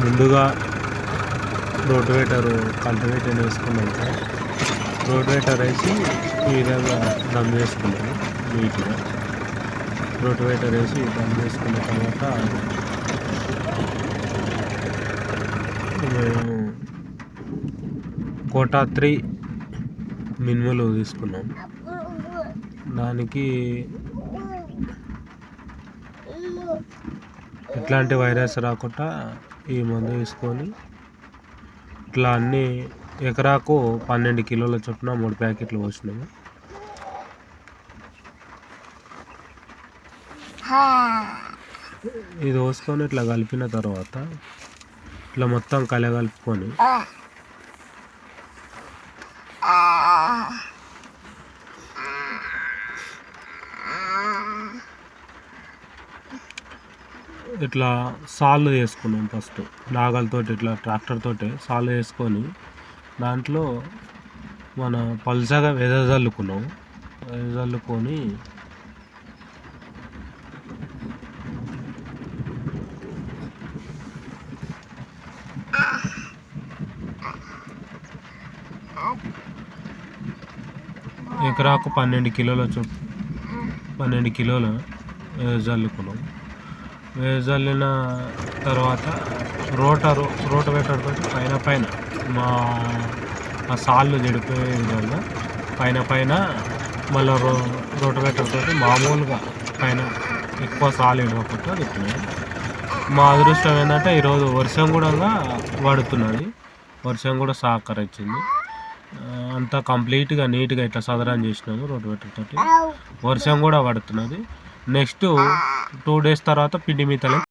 ముందుగా rotavator cultivator వేసుకున్నాక rotavator వేసి ఈ విధంగా దమ్ చేసుకున్నాను నీట్గా. రోటివేటర్ వేసి దమ్ చేసుకున్న తర్వాత మేము కోటా 3 మినుములు తీసుకున్నాం. దానికి ఎట్లాంటి వైరస్ రాకుండా ఈ మందు తీసుకొని ఇట్లా అన్నీ ఎకరాకు 12 కిలోల చొప్పున 3 ప్యాకెట్లు పోసినాము. ఇది పోసుకొని ఇట్లా కలిపిన తర్వాత ఇట్లా మొత్తం కలగలుపుకొని ఇట్లా సాల్వ్ చేసుకున్నాం. ఫస్ట్ నాగలతోటి ఇట్లా ట్రాక్టర్ తోటి సాల్వ్ చేసుకొని దాంట్లో మన పల్చగా వెదజల్లుకున్నాం. వెదజల్లుకొని ఎకరాకు 12 కిలోలు వెదజల్లుకున్నాం. వెదజల్లిన తర్వాత రోటివేటర్ తోటి పైన మా సాళ్ళు చెడిపోయే విధంగా పైన మళ్ళీ రోటివేటర్ తోటి మామూలుగా పైన ఎక్కువ సాలు ఇడవకుండా తిప్పినాయి. మా అదృష్టం ఏంటంటే ఈరోజు వర్షం కూడా పడుతున్నది. వర్షం కూడా సహకరించింది. అంతా కంప్లీట్గా నీట్గా ఇట్లా సదరం చేసినాము రోటివేటర్ తోటి. వర్షం కూడా పడుతున్నది. నెక్స్ట్ 2 days తర్వాత పిండి మిగతాలు